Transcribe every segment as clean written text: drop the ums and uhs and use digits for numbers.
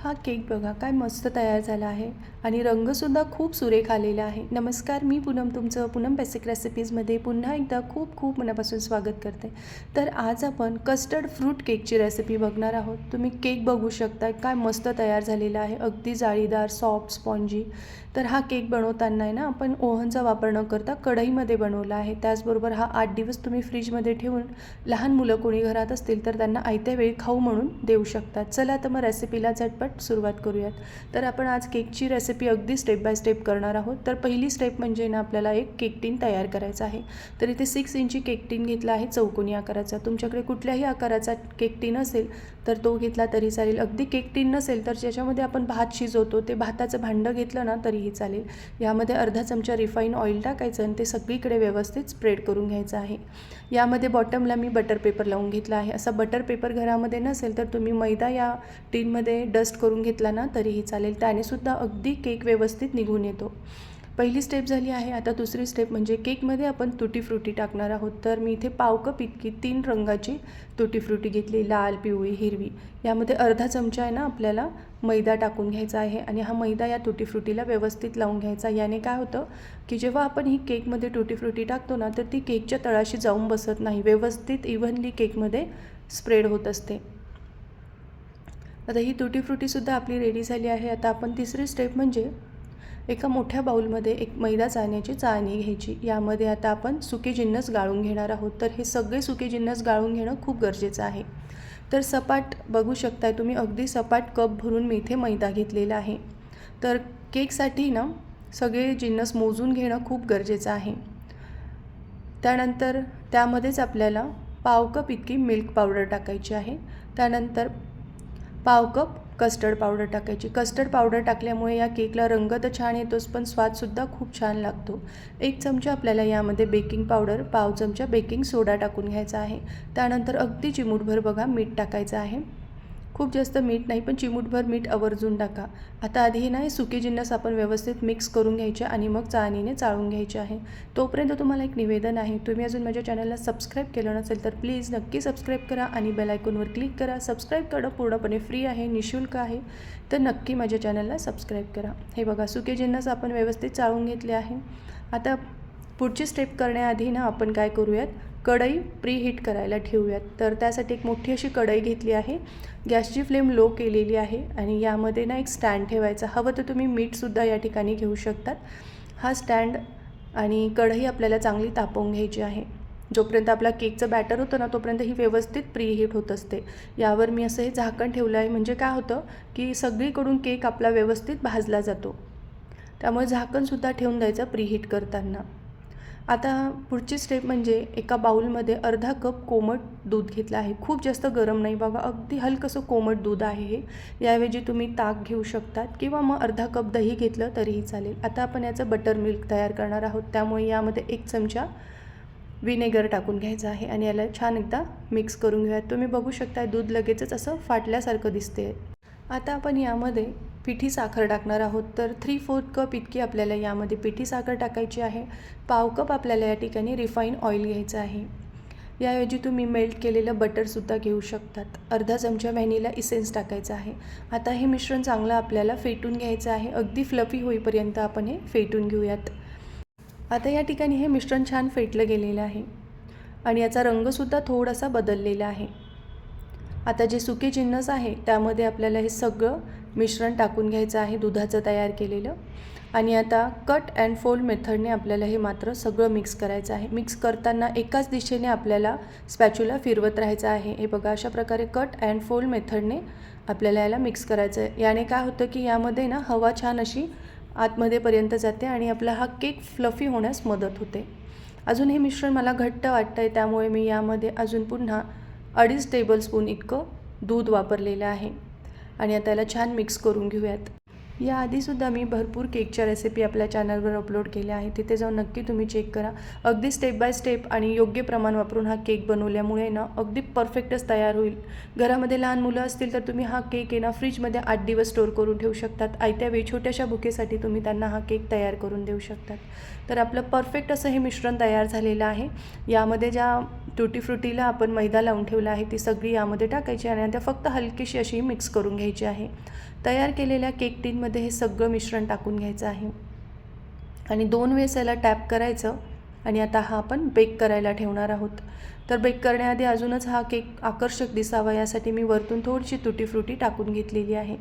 हा केक बघा काय मस्त तयार झाला आहे आणि रंगसुद्धा खूप सुरेख आलेला आहे. नमस्कार, मी पूनम तुमचं पूनम बेसिक रेसिपीजमध्ये पुन्हा एकदा खूप खूप मनापासून स्वागत करते. तर आज आपण कस्टर्ड फ्रूट केकची रेसिपी बघणार आहोत. तुम्ही केक बघू शकता काय मस्त तयार झालेला आहे, अगदी जाळीदार, सॉफ्ट, स्पॉन्जी. तर हा केक बनवताना आहे ना आपण ओव्हनचा वापर न करता कढईमध्ये बनवला आहे. त्याचबरोबर हा 8 दिवस तुम्ही फ्रीजमध्ये ठेवून लहान मुलं कोणी घरात असतील तर त्यांना आयत्या वेळी खाऊ म्हणून देऊ शकतात. चला तर मग रेसिपीला झटपट सुरुवात करूयात. तर आपण आज केकची रेसिपी अगदी स्टेप बाय स्टेप करणार आहोत. तर पहिली स्टेप म्हणजे ना आपल्याला एक केक टीन तयार करायचा आहे. तर इथे 6 इंची केक टीन घेतला आहे चौकोनी आकाराचा. तुमच्याकडे कुठल्याही आकाराचा केक टीन असेल तर तो घेतला तरी चालेल. अगदी केक टीन नसेल तर ज्याच्यामध्ये आपण भात शिजवतो ते भाताचं भांडं घेतलं ना तरीही चालेल. यामध्ये अर्धा चमचा रिफाईन ऑइल टाकायचं आणि ते सगळीकडे व्यवस्थित स्प्रेड करून घ्यायचं आहे. यामध्ये बॉटमला मी बटर पेपर लावून घेतला आहे. असा बटर पेपर घरामध्ये नसेल तर तुम्ही मैदा या टीनमध्ये डस्ट करून घेतला ना तरीही चालेल. त्यानेसुद्धा अगदी केक व्यवस्थित निघून येतो. पहिली स्टेप झाली आहे. आता दुसरी स्टेप म्हणजे केकमध्ये आपण तुटी फ्रुटी टाकणार आहोत. तर मी इथे पाव कप इतकी 3 रंगाची तुटी फ्रुटी घेतली, लाल, पिवळी, हिरवी. यामध्ये अर्धा चमचा आहे ना आपल्याला मैदा टाकून घ्यायचा आहे आणि हा मैदा या तुटी फ्रुटीला व्यवस्थित लावून घ्यायचा. याने काय होतं की जेव्हा आपण ही केकमध्ये तुटी फ्रुटी टाकतो ना तर ती केकच्या तळाशी जाऊन बसत नाही, व्यवस्थित इव्हनली केकमध्ये स्प्रेड होत असते. आता ही तुटी फ्रुटीसुद्धा आपली रेडी झाली आहे. आता आपण तिसरी स्टेप म्हणजे एका मोठ्या बाउलमध्ये एक मैदा चाळण्याची चाळणी घ्यायची. यामध्ये आता आपण सुके जिन्नस गाळून घेणार आहोत. तर हे सगळे सुके जिन्नस गाळून घेणं खूप गरजेचं आहे. तर सपाट बघू शकताय तुम्ही, अगदी सपाट कप भरून मी इथे मैदा घेतलेला आहे. तर केकसाठी ना सगळे जिन्नस मोजून घेणं खूप गरजेचं आहे. त्यानंतर त्यामध्येच आपल्याला पाव कप इतकी मिल्क पावडर टाकायची आहे. त्यानंतर पाव कप कस्टर्ड पावडर टाकायची. कस्टर्ड पावडर टाकल्यामुळे या केकला रंग तर छान येतोच पण स्वादसुद्धा खूप छान लागतो. 1 चमचा आपल्याला यामध्ये बेकिंग पावडर, पाव चमचा बेकिंग सोडा टाकून घ्यायचा आहे. त्यानंतर अगदी चिमूटभर बघा मीठ टाकायचं आहे. खूप जास्त मीठ नाही पण चिमूटभर मीठ आवर्जून टाका. आता आधी ना हे सुके जिन्नस आपण व्यवस्थित मिक्स करून घ्यायचे आणि मग चाळणीने चाळून घ्यायचे आहे. तोपर्यंत तुम्हाला एक निवेदन आहे, तुम्ही अजून माझ्या चॅनलला सबस्क्राईब केलं नसेल तर प्लीज नक्की सबस्क्राईब करा आणि बेल आयकॉनवर क्लिक करा. सबस्क्राईब करणं पूर्णपणे फ्री आहे, निःशुल्क आहे. तर नक्की माझ्या चॅनलला सबस्क्राईब करा. हे बघा सुके जिन्नस आपण व्यवस्थित चाळून घेतले आहे. आता पुढची स्टेप करण्याआधी ना आपण काय करूयात, कढई प्रीहीट करायला ठेवूयात. तर त्यासाठी एक मोठी अशी कढई घेतली आहे. गॅसची फ्लेम लो केलेली आहे आणि यामध्ये ना एक स्टँड ठेवायचा. हवं तर तुम्ही मीठसुद्धा या ठिकाणी घेऊ शकतात. हा स्टँड आणि कढई आपल्याला चांगली तापवून घ्यायची आहे. जोपर्यंत आपला केकचं बॅटर होतं ना तोपर्यंत ही व्यवस्थित प्रीहीट होत असते. यावर मी असं हे झाकण ठेवलं आहे म्हणजे काय होतं की सगळीकडून केक आपला व्यवस्थित भाजला जातो. त्यामुळे झाकणसुद्धा ठेवून द्यायचं प्रीहीट करताना. आता पुढची स्टेप म्हणजे एका बाउलमध्ये अर्धा कप कोमट दूध घेतलं आहे. खूप जास्त गरम नाही बघा, अगदी हलकंसं कोमट दूध आहे हे. याऐवजी तुम्ही ताक घेऊ शकतात किंवा मग अर्धा कप दही घेतलं तरीही चालेल. आता आपण याचं बटर मिल्क तयार करणार आहोत. त्यामुळे यामध्ये 1 चमचा विनेगर टाकून घ्यायचं आहे आणि याला छान एकदा मिक्स करून घेऊयात. तुम्ही बघू शकता दूध लगेचच असं फाटल्यासारखं दिसते. आता आपण यामध्ये पिठी साखर टाकणार आहोत. तर 3/4 कप इतकी आपल्याला यामध्ये पिठी साखर टाकायची आहे. पाव कप आपल्याला या ठिकाणी रिफाईन ऑइल घ्यायचं आहे. याऐवजी तुम्ही मेल्ट केलेलं बटरसुद्धा घेऊ शकतात. अर्धा चमचा व्हॅनिला इसेन्स टाकायचा आहे. आता हे मिश्रण चांगलं आपल्याला फेटून घ्यायचं आहे. अगदी फ्लफी होईपर्यंत आपण हे फेटून घेऊयात. आता या ठिकाणी हे मिश्रण छान फेटलं गेलेलं आहे आणि याचा रंगसुद्धा थोडासा बदललेला आहे. आता जे सुके जिन्नस आहे त्यामध्ये आपल्याला हे सगळं मिश्रण टाकून घ्यायचं आहे दुधाचं तयार केलेलं. आणि आता कट अँड फोल्ड मेथडने आपल्याला हे मात्र सगळं मिक्स करायचं आहे. मिक्स करताना एकाच दिशेने आपल्याला स्पॅच्युला फिरवत राहायचं आहे. हे बघा अशा प्रकारे कट अँड फोल्ड मेथडने आपल्याला याला मिक्स करायचं आहे. याने काय होतं की यामध्ये ना हवा छान अशी आतमध्येपर्यंत जाते आणि आपला हा केक फ्लफी होण्यास मदत होते. अजून हे मिश्रण मला घट्ट वाटतं आहे त्यामुळे मी यामध्ये अजून पुन्हा 2.5 टेबलस्पून इतकं दूध वापरलेलं आहे आणि आता याला छान मिक्स करून घेऊयात. याआधीसुद्धा मी भरपूर केकच्या रेसिपी आपल्या चॅनलवर अपलोड केल्या आहेत, तिथे जाऊन नक्की तुम्ही चेक करा. अगदी स्टेप बाय स्टेप आणि योग्य प्रमाण वापरून हा केक बनवल्यामुळे ना अगदी परफेक्टच तयार होईल. घरामध्ये लहान मुलं असतील तर तुम्ही हा केक आहे ना फ्रीजमध्ये 8 दिवस स्टोअर करून ठेवू शकतात. आयत्या वेळी छोट्याशा बुकेसाठी तुम्ही त्यांना हा केक तयार करून देऊ शकतात. तर आपलं परफेक्ट असं हे मिश्रण तयार झालेलं आहे. यामध्ये ज्या टुटी फ्रुटीला आपण मैदा लावून ठेवला आहे ती सगळी यामध्ये टाकायची आणि आता फक्त हलकीशी अशी मिक्स करून घ्यायची आहे. तयार केलेल्या केक टिनमध्ये हे सगळं मिश्रण टाकून घ्यायचं आहे आणि 2 वेळेस याला टॅप करायचं आणि आता हा आपण बेक करायला ठेवणार आहोत. तर बेक करण्याआधी अजूनच हा केक आकर्षक दिसावा यासाठी मी वरतून थोडीशी टुटी फ्रुटी टाकून घेतलेली आहे.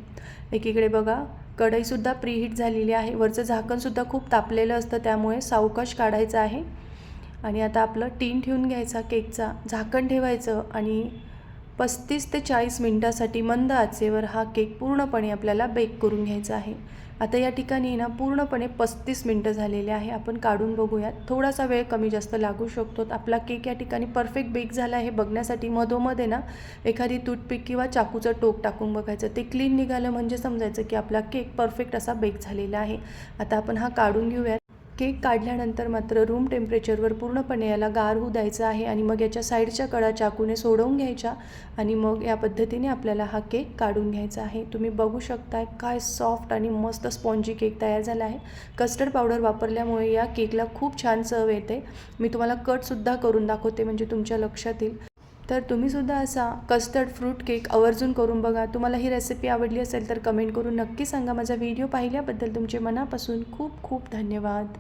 एकीकडे बघा कढईसुद्धा प्रीहीट झालेली आहे. वरचं झाकणसुद्धा खूप तापलेलं असतं त्यामुळे सावकाश काढायचं आहे. आणि आता आपलं टीन ठेवून घ्यायचा केकचा, झाकण ठेवायचं आणि 35 ते 40 मिनटासाठी मंद आचेवर हा केक पूर्णपणे आपल्याला बेक करून घ्यायचा आहे. आता या ठिकाणी ना पूर्णपणे 35 मिनटं झालेले आहे. आपण काढून बघूयात. थोडासा वेळ कमी जास्त लागू शकतो. आपला केक या ठिकाणी परफेक्ट बेक झाला आहे बघण्यासाठी मधोमध्ये ना एखादी टूथपिक किंवा चाकूचं टोक टाकून बघायचं. ते क्लीन निघालं म्हणजे समजायचं की आपला केक परफेक्ट असा बेक झालेला आहे. आता आपण हा काढून घेऊयात. केक काढल्यानंतर मात्र रूम टेम्परेचरवर पूर्णपणे याला गार होऊ द्यायचं आहे आणि मग याच्या साईडच्या कडा चाकूने सोडवून घ्यायच्या आणि मग या पद्धतीने आपल्याला हा केक काढून घ्यायचा आहे. तुम्ही बघू शकताय काय सॉफ्ट आणि मस्त स्पॉन्जी केक तयार झाला आहे. कस्टर्ड पावडर वापरल्यामुळे या केकला खूप छान चव येते. मी तुम्हाला कटसुद्धा करून दाखवते म्हणजे तुमच्या लक्षात येईल. तर तुम्हीसुद्धा असा कस्टर्ड फ्रूट केक आवर्जून करून बघा. तुम्हाला ही रेसिपी आवडली असेल तर कमेंट करून नक्की सांगा. माझा व्हिडिओ पाहिल्याबद्दल तुमचे मनापासून खूप खूप धन्यवाद.